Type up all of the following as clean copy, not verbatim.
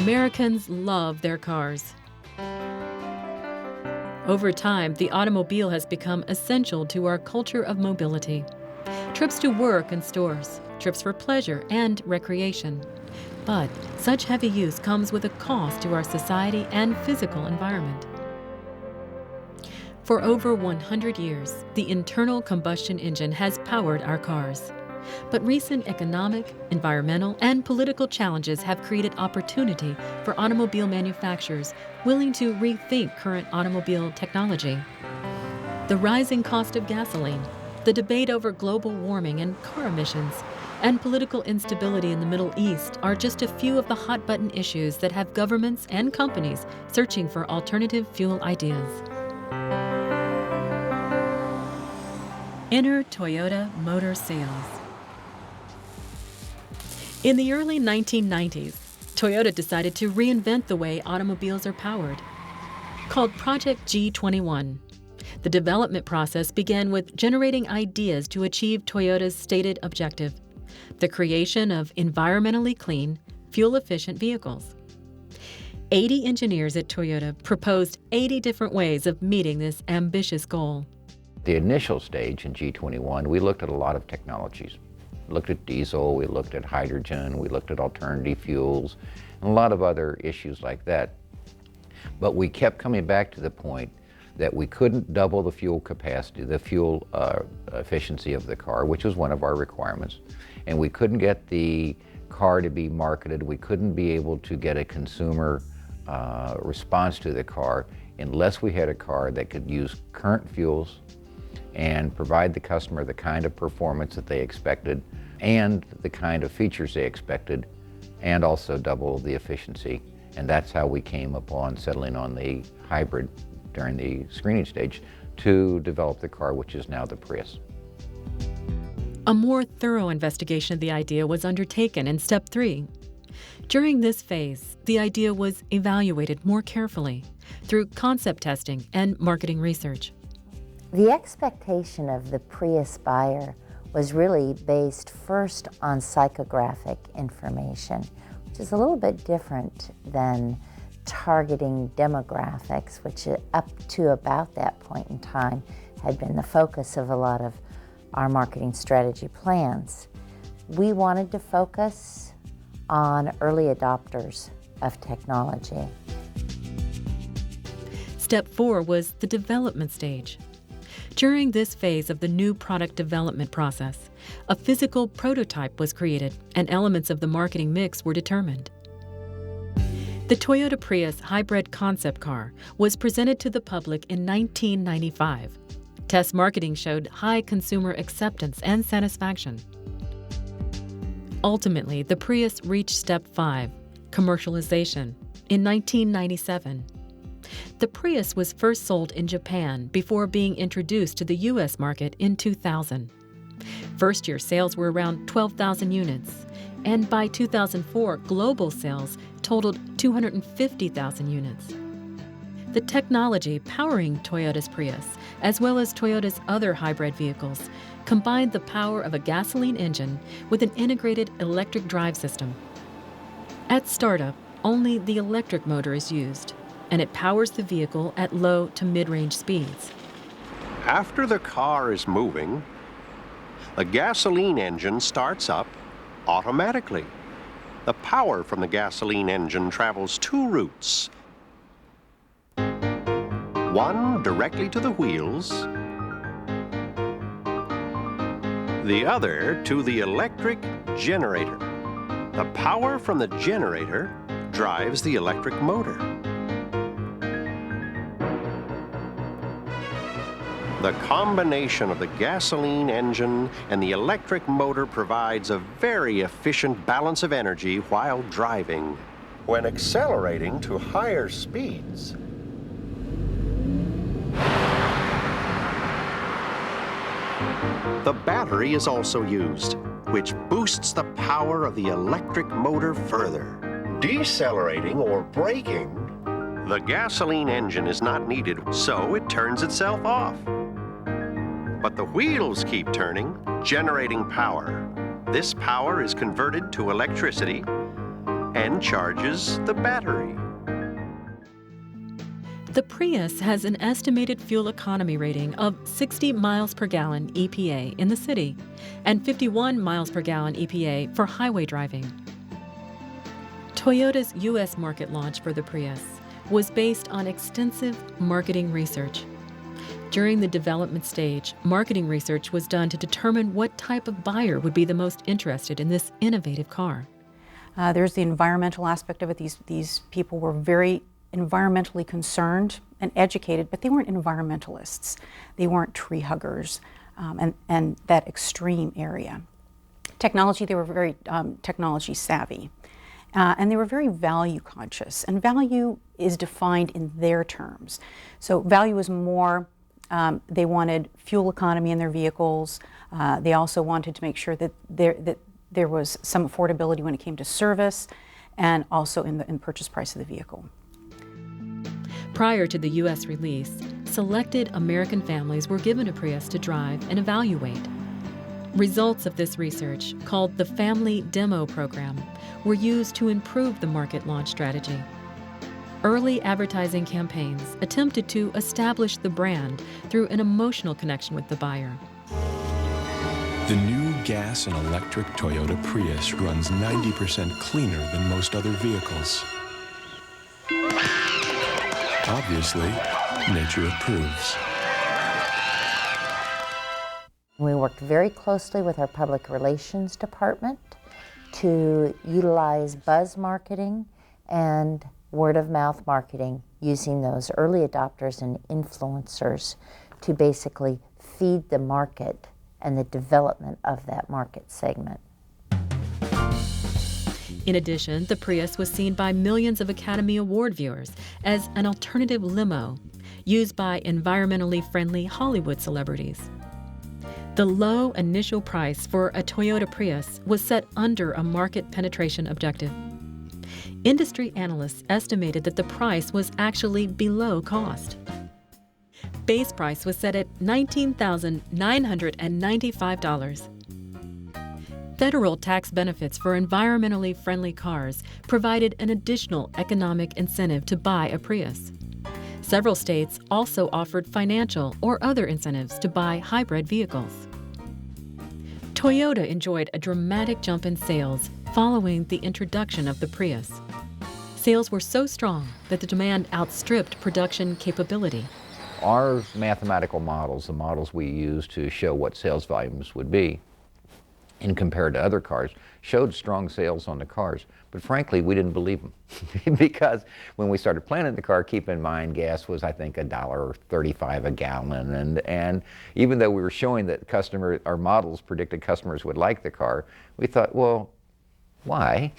Americans love their cars. Over time, the automobile has become essential to our culture of mobility. Trips to work and stores, trips for pleasure and recreation. But such heavy use comes with a cost to our society and physical environment. For over 100 years, the internal combustion engine has powered our cars. But recent economic, environmental, and political challenges have created opportunity for automobile manufacturers willing to rethink current automobile technology. The rising cost of gasoline, the debate over global warming and car emissions, and political instability in the Middle East are just a few of the hot-button issues that have governments and companies searching for alternative fuel ideas. Enter Toyota Motor Sales. In the early 1990s, Toyota decided to reinvent the way automobiles are powered. Called Project G21, the development process began with generating ideas to achieve Toyota's stated objective: the creation of environmentally clean, fuel-efficient vehicles. 80 engineers at Toyota proposed 80 different ways of meeting this ambitious goal. The initial stage in G21, we looked at a lot of technologies. We looked at diesel, we looked at hydrogen, we looked at alternative fuels, and a lot of other issues like that. But we kept coming back to the point that we couldn't double the fuel capacity, the fuel efficiency of the car, which was one of our requirements. And we couldn't get the car to be marketed. We couldn't be able to get a consumer response to the car unless we had a car that could use current fuels and provide the customer the kind of performance that they expected and the kind of features they expected, and also double the efficiency. And that's how we came upon settling on the hybrid during the screening stage to develop the car, which is now the Prius. A more thorough investigation of the idea was undertaken in Step 3. During this phase, the idea was evaluated more carefully through concept testing and marketing research. The expectation of the Prius buyer was really based first on psychographic information, which is a little bit different than targeting demographics, which up to about that point in time had been the focus of a lot of our marketing strategy plans. We wanted to focus on early adopters of technology. Step 4 was the development stage. During this phase of the new product development process, a physical prototype was created and elements of the marketing mix were determined. The Toyota Prius hybrid concept car was presented to the public in 1995. Test marketing showed high consumer acceptance and satisfaction. Ultimately, the Prius reached Step 5, commercialization, in 1997. The Prius was first sold in Japan before being introduced to the U.S. market in 2000. First-year sales were around 12,000 units, and by 2004, global sales totaled 250,000 units. The technology powering Toyota's Prius, as well as Toyota's other hybrid vehicles, combined the power of a gasoline engine with an integrated electric drive system. At startup, only the electric motor is used, and it powers the vehicle at low to mid-range speeds. After the car is moving, the gasoline engine starts up automatically. The power from the gasoline engine travels two routes. One directly to the wheels, the other to the electric generator. The power from the generator drives the electric motor. The combination of the gasoline engine and the electric motor provides a very efficient balance of energy while driving. When accelerating to higher speeds, the battery is also used, which boosts the power of the electric motor further. Decelerating or braking, the gasoline engine is not needed, so it turns itself off. But the wheels keep turning, generating power. This power is converted to electricity, and charges the battery. The Prius has an estimated fuel economy rating of 60 miles per gallon EPA in the city and 51 miles per gallon EPA for highway driving. Toyota's U.S. market launch for the Prius was based on extensive marketing research. During the development stage, marketing research was done to determine what type of buyer would be the most interested in this innovative car. There's the environmental aspect of it. These people were very environmentally concerned and educated, but they weren't environmentalists. They weren't tree huggers and that extreme area. Technology, they were very technology savvy. And they were very value conscious. And value is defined in their terms. So value is more, they wanted fuel economy in their vehicles. They also wanted to make sure that there was some affordability when it came to service and also in the purchase price of the vehicle. Prior to the U.S. release, selected American families were given a Prius to drive and evaluate. Results of this research, called the Family Demo Program, were used to improve the market launch strategy. Early advertising campaigns attempted to establish the brand through an emotional connection with the buyer. The new gas and electric Toyota Prius runs 90% cleaner than most other vehicles. Obviously, nature approves. We worked very closely with our public relations department to utilize buzz marketing and word-of-mouth marketing using those early adopters and influencers to basically feed the market and the development of that market segment. In addition, the Prius was seen by millions of Academy Award viewers as an alternative limo used by environmentally friendly Hollywood celebrities. The low initial price for a Toyota Prius was set under a market penetration objective. Industry analysts estimated that the price was actually below cost. Base price was set at $19,995. Federal tax benefits for environmentally friendly cars provided an additional economic incentive to buy a Prius. Several states also offered financial or other incentives to buy hybrid vehicles. Toyota enjoyed a dramatic jump in sales following the introduction of the Prius. Sales were so strong that the demand outstripped production capability. Our mathematical models, the models we use to show what sales volumes would be, and compared to other cars, showed strong sales on the cars. But frankly, we didn't believe them because when we started planning the car, keep in mind, gas was, I think, $1.35 a gallon. And even though we were showing that our models predicted customers would like the car, we thought, well, why?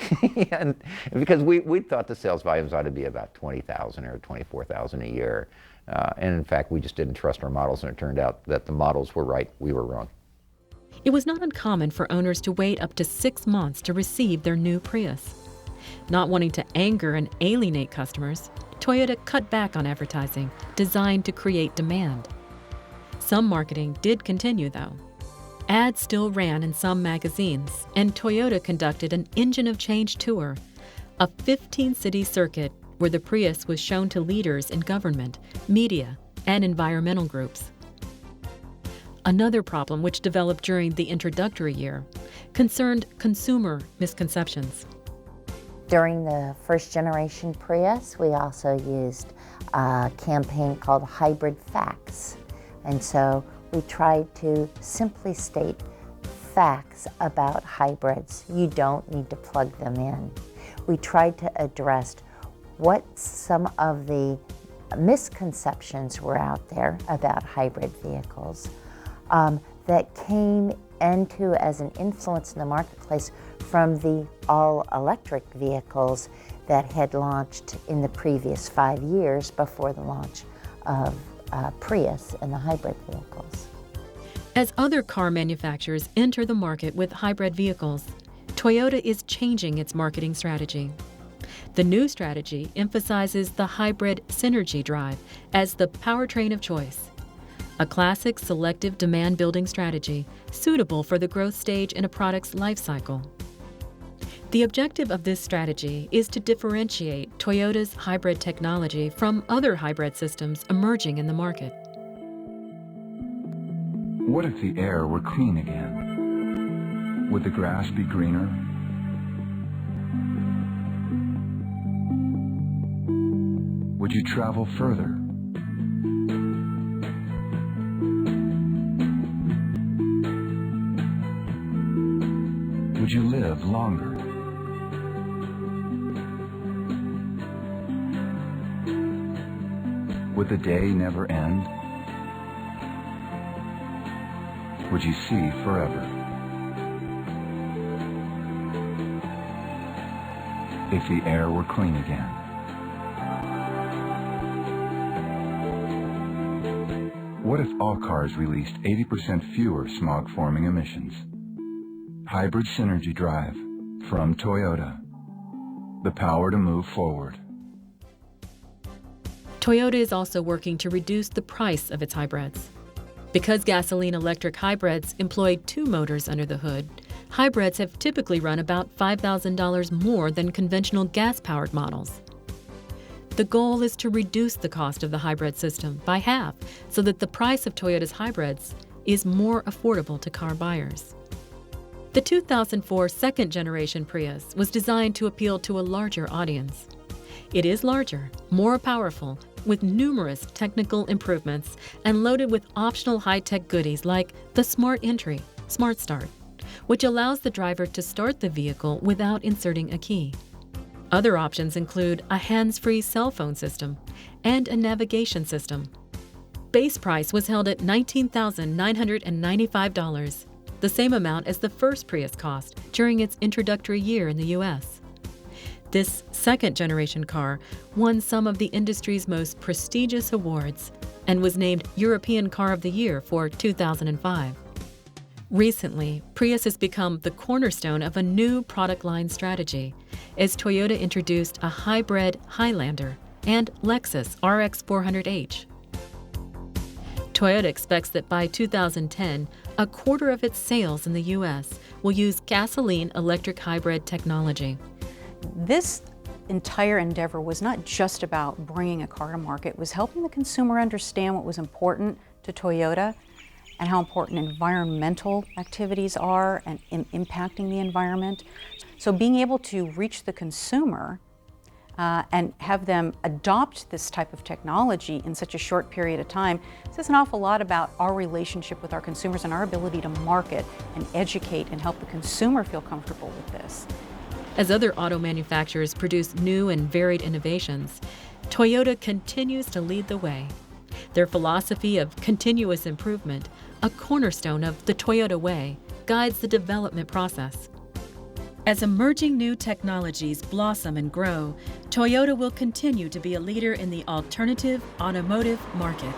and because we thought the sales volumes ought to be about 20,000 or 24,000 a year. And in fact, we just didn't trust our models, and it turned out that the models were right, we were wrong. It was not uncommon for owners to wait up to 6 months to receive their new Prius. Not wanting to anger and alienate customers, Toyota cut back on advertising designed to create demand. Some marketing did continue, though. Ads still ran in some magazines, and Toyota conducted an Engine of Change tour, a 15-city circuit where the Prius was shown to leaders in government, media, and environmental groups. Another problem which developed during the introductory year concerned consumer misconceptions. During the first generation Prius, we also used a campaign called Hybrid Facts. And so we tried to simply state facts about hybrids. You don't need to plug them in. We tried to address what some of the misconceptions were out there about hybrid vehicles. That came into as an influence in the marketplace from the all-electric vehicles that had launched in the previous 5 years before the launch of Prius and the hybrid vehicles. As other car manufacturers enter the market with hybrid vehicles, Toyota is changing its marketing strategy. The new strategy emphasizes the hybrid synergy drive as the powertrain of choice, a classic selective demand-building strategy suitable for the growth stage in a product's life cycle. The objective of this strategy is to differentiate Toyota's hybrid technology from other hybrid systems emerging in the market. What if the air were clean again? Would the grass be greener? Would you travel further? Would you live longer? Would the day never end? Would you see forever? If the air were clean again. What if all cars released 80% fewer smog-forming emissions? Hybrid Synergy Drive from Toyota. The power to move forward. Toyota is also working to reduce the price of its hybrids. Because gasoline-electric hybrids employ 2 motors under the hood, hybrids have typically run about $5,000 more than conventional gas-powered models. The goal is to reduce the cost of the hybrid system by half so that the price of Toyota's hybrids is more affordable to car buyers. The 2004 second-generation Prius was designed to appeal to a larger audience. It is larger, more powerful, with numerous technical improvements and loaded with optional high-tech goodies like the Smart Entry, Smart Start, which allows the driver to start the vehicle without inserting a key. Other options include a hands-free cell phone system and a navigation system. Base price was held at $19,995, the same amount as the first Prius cost during its introductory year in the U.S. This second-generation car won some of the industry's most prestigious awards and was named European Car of the Year for 2005. Recently, Prius has become the cornerstone of a new product line strategy as Toyota introduced a hybrid Highlander and Lexus RX 400h. Toyota expects that by 2010, a quarter of its sales in the U.S. will use gasoline-electric hybrid technology. This entire endeavor was not just about bringing a car to market, it was helping the consumer understand what was important to Toyota and how important environmental activities are and impacting the environment. So being able to reach the consumer and have them adopt this type of technology in such a short period of time says an awful lot about our relationship with our consumers and our ability to market and educate and help the consumer feel comfortable with this. As other auto manufacturers produce new and varied innovations, Toyota continues to lead the way. Their philosophy of continuous improvement, a cornerstone of the Toyota way, guides the development process. As emerging new technologies blossom and grow, Toyota will continue to be a leader in the alternative automotive market.